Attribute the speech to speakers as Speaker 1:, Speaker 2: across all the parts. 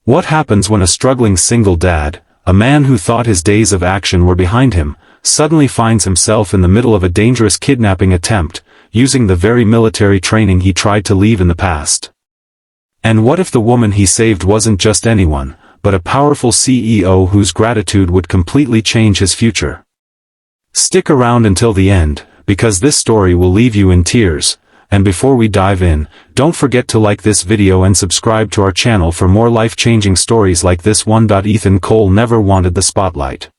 Speaker 1: What happens when a struggling single dad, a man who thought his days of action were behind him, suddenly finds himself in the middle of a dangerous kidnapping attempt, using the very military training he tried to leave in the past? And what if the woman he saved wasn't just anyone, but a powerful CEO whose gratitude would completely change his future? Stick around until the end, because this story will leave you in tears. And before we dive in, don't forget to like this video and subscribe to our channel for more life-changing stories like this one. Ethan Cole never wanted the spotlight.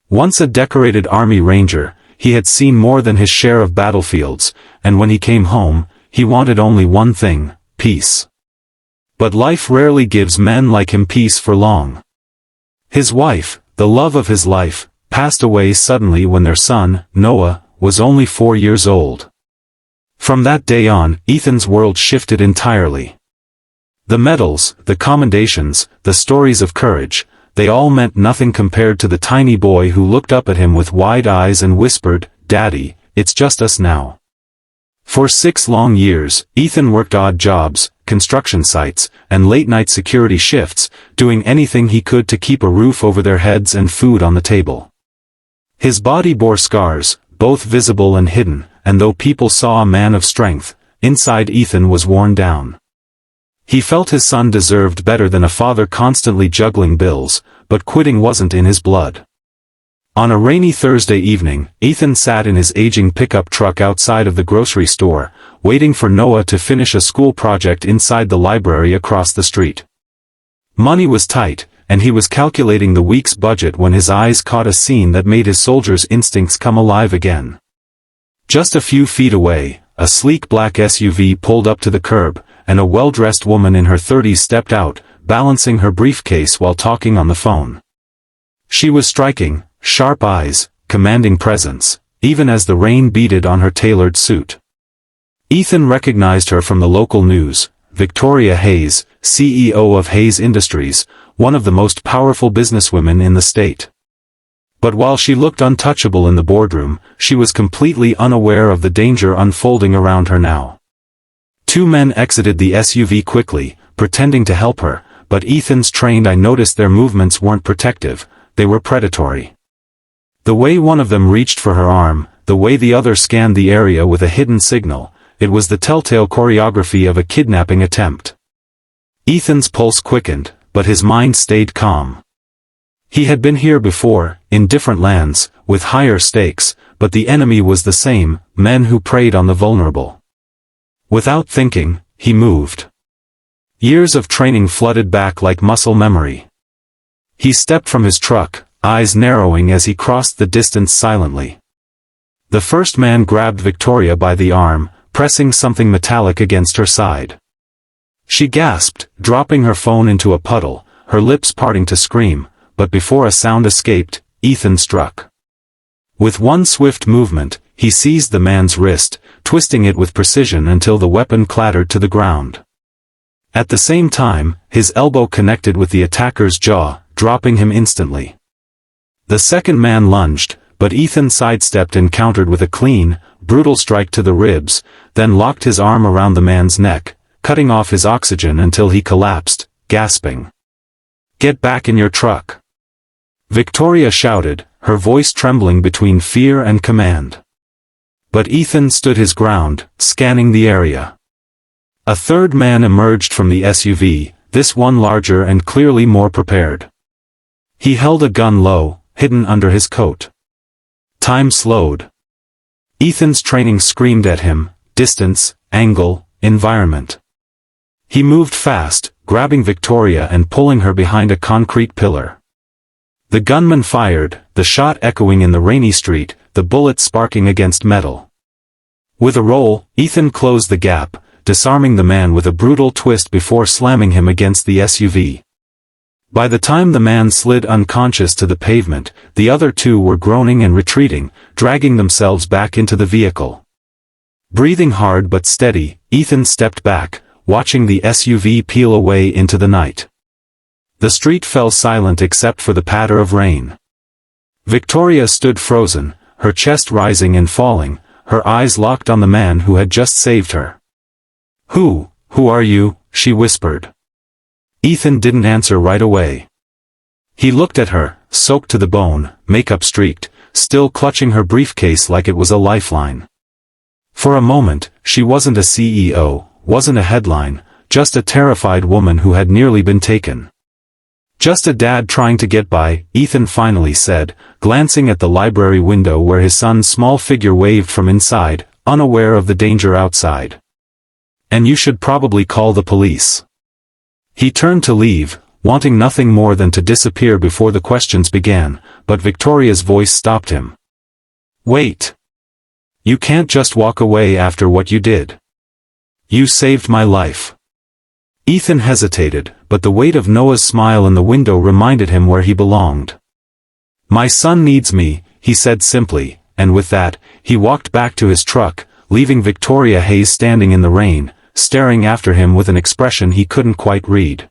Speaker 1: Once a decorated Army Ranger, he had seen more than his share of battlefields, and when he came home, he wanted only one thing: peace. But life rarely gives men like him peace for long. His wife, the love of his life, passed away suddenly when their son, Noah, was only 4 years old. From that day on, Ethan's world shifted entirely. The medals, the commendations, the stories of courage, they all meant nothing compared to the tiny boy who looked up at him with wide eyes and whispered, "Daddy, it's just us now." For 6 long years, Ethan worked odd jobs, construction sites, and late-night security shifts, doing anything he could to keep a roof over their heads and food on the table. His body bore scars, both visible and hidden, and though people saw a man of strength, inside Ethan was worn down. He felt his son deserved better than a father constantly juggling bills, but quitting wasn't in his blood. On a rainy Thursday evening, Ethan sat in his aging pickup truck outside of the grocery store, waiting for Noah to finish a school project inside the library across the street. Money was tight, and he was calculating the week's budget when his eyes caught a scene that made his soldier's instincts come alive again. Just a few feet away, a sleek black SUV pulled up to the curb, and a well-dressed woman in her 30s stepped out, balancing her briefcase while talking on the phone. She was striking, sharp eyes, commanding presence, even as the rain beaded on her tailored suit. Ethan recognized her from the local news: Victoria Hayes, CEO of Hayes Industries, one of the most powerful businesswomen in the state. But while she looked untouchable in the boardroom, she was completely unaware of the danger unfolding around her now. 2 men exited the SUV quickly, pretending to help her, but Ethan's trained eye noticed their movements weren't protective, they were predatory. The way one of them reached for her arm, the way the other scanned the area with a hidden signal, it was the telltale choreography of a kidnapping attempt. Ethan's pulse quickened, but his mind stayed calm. He had been here before, in different lands, with higher stakes, but the enemy was the same: men who preyed on the vulnerable. Without thinking, he moved. Years of training flooded back like muscle memory. He stepped from his truck, eyes narrowing as he crossed the distance silently. The first man grabbed Victoria by the arm, pressing something metallic against her side. She gasped, dropping her phone into a puddle, her lips parting to scream. But before a sound escaped, Ethan struck. With one swift movement, he seized the man's wrist, twisting it with precision until the weapon clattered to the ground. At the same time, his elbow connected with the attacker's jaw, dropping him instantly. The second man lunged, but Ethan sidestepped and countered with a clean, brutal strike to the ribs, then locked his arm around the man's neck, cutting off his oxygen until he collapsed, gasping. "Get back in your truck!" Victoria shouted, her voice trembling between fear and command. But Ethan stood his ground, scanning the area. A third man emerged from the SUV, this one larger and clearly more prepared. He held a gun low, hidden under his coat. Time slowed. Ethan's training screamed at him: distance, angle, environment. He moved fast, grabbing Victoria and pulling her behind a concrete pillar. The gunman fired, the shot echoing in the rainy street, the bullet sparking against metal. With a roll, Ethan closed the gap, disarming the man with a brutal twist before slamming him against the SUV. By the time the man slid unconscious to the pavement, the other 2 were groaning and retreating, dragging themselves back into the vehicle. Breathing hard but steady, Ethan stepped back, watching the SUV peel away into the night. The street fell silent except for the patter of rain. Victoria stood frozen, her chest rising and falling, her eyes locked on the man who had just saved her. Who are you?" she whispered. Ethan didn't answer right away. He looked at her, soaked to the bone, makeup streaked, still clutching her briefcase like it was a lifeline. For a moment, she wasn't a CEO, wasn't a headline, just a terrified woman who had nearly been taken. Just a dad trying to get by, Ethan finally said, glancing at the library window where his son's small figure waved from inside, unaware of the danger outside. And you should probably call the police. He turned to leave, wanting nothing more than to disappear before the questions began, but Victoria's voice stopped him. Wait. You can't just walk away after what you did. You saved my life. Ethan hesitated, but the weight of Noah's smile in the window reminded him where he belonged. My son needs me, he said simply, and with that, he walked back to his truck, leaving Victoria Hayes standing in the rain, staring after him with an expression he couldn't quite read.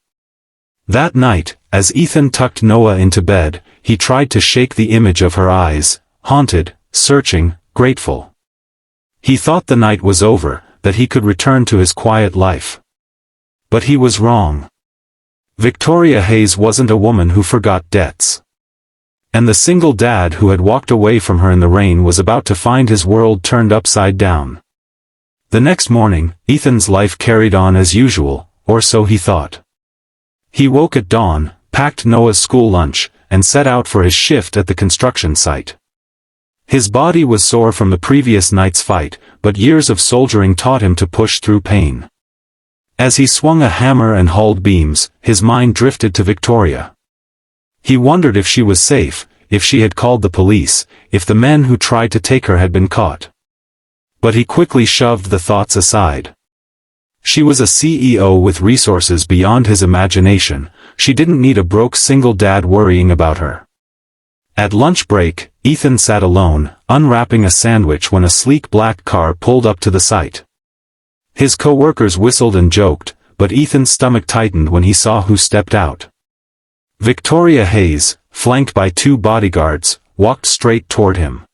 Speaker 1: That night, as Ethan tucked Noah into bed, he tried to shake the image of her eyes, haunted, searching, grateful. He thought the night was over, that he could return to his quiet life. But he was wrong. Victoria Hayes wasn't a woman who forgot debts. And the single dad who had walked away from her in the rain was about to find his world turned upside down. The next morning, Ethan's life carried on as usual, or so he thought. He woke at dawn, packed Noah's school lunch, and set out for his shift at the construction site. His body was sore from the previous night's fight, but years of soldiering taught him to push through pain. As he swung a hammer and hauled beams, his mind drifted to Victoria. He wondered if she was safe, if she had called the police, if the men who tried to take her had been caught. But he quickly shoved the thoughts aside. She was a CEO with resources beyond his imagination. She didn't need a broke single dad worrying about her. At lunch break, Ethan sat alone, unwrapping a sandwich when a sleek black car pulled up to the site. His co-workers whistled and joked, but Ethan's stomach tightened when he saw who stepped out. Victoria Hayes, flanked by 2 bodyguards, walked straight toward him.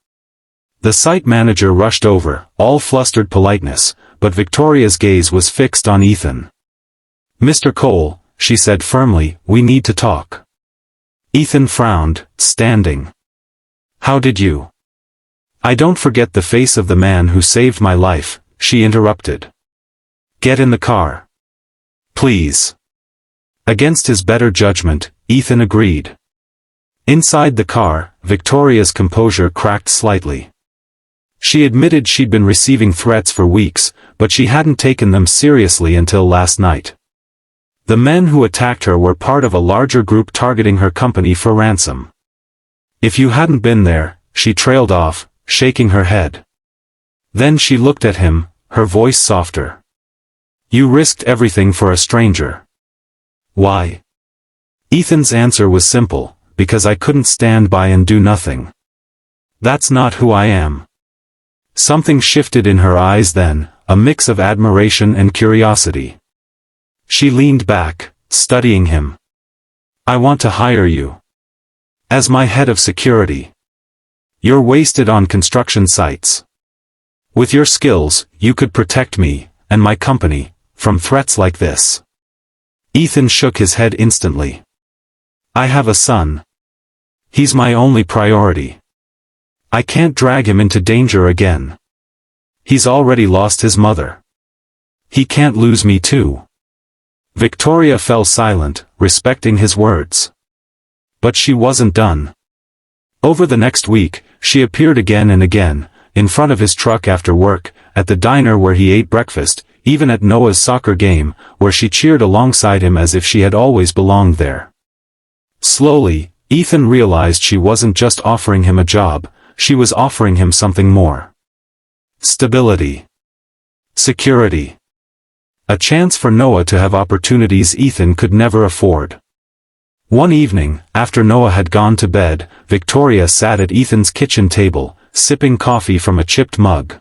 Speaker 1: The site manager rushed over, all flustered politeness, but Victoria's gaze was fixed on Ethan. Mr. Cole, she said firmly, we need to talk. Ethan frowned, standing. How did you? I don't forget the face of the man who saved my life, she interrupted. Get in the car. Please. Against his better judgment, Ethan agreed. Inside the car, Victoria's composure cracked slightly. She admitted she'd been receiving threats for weeks, but she hadn't taken them seriously until last night. The men who attacked her were part of a larger group targeting her company for ransom. If you hadn't been there, she trailed off, shaking her head. Then she looked at him, her voice softer. You risked everything for a stranger. Why? Ethan's answer was simple, because I couldn't stand by and do nothing. That's not who I am. Something shifted in her eyes then, a mix of admiration and curiosity. She leaned back, studying him. I want to hire you. As my head of security. You're wasted on construction sites. With your skills, you could protect me, and my company, from threats like this. Ethan shook his head instantly. I have a son. He's my only priority. I can't drag him into danger again. He's already lost his mother. He can't lose me too. Victoria fell silent, respecting his words. But she wasn't done. Over the next week, she appeared again and again, in front of his truck after work, at the diner where he ate breakfast, even at Noah's soccer game, where she cheered alongside him as if she had always belonged there. Slowly, Ethan realized she wasn't just offering him a job, she was offering him something more. Stability. Security. A chance for Noah to have opportunities Ethan could never afford. One evening, after Noah had gone to bed, Victoria sat at Ethan's kitchen table, sipping coffee from a chipped mug.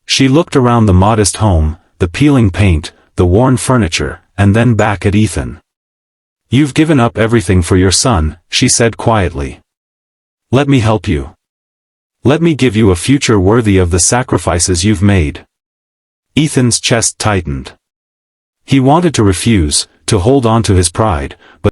Speaker 1: She looked around the modest home, the peeling paint, the worn furniture, and then back at Ethan. You've given up everything for your son, she said quietly. Let me help you. Let me give you a future worthy of the sacrifices you've made. Ethan's chest tightened. He wanted to refuse, to hold on to his pride, but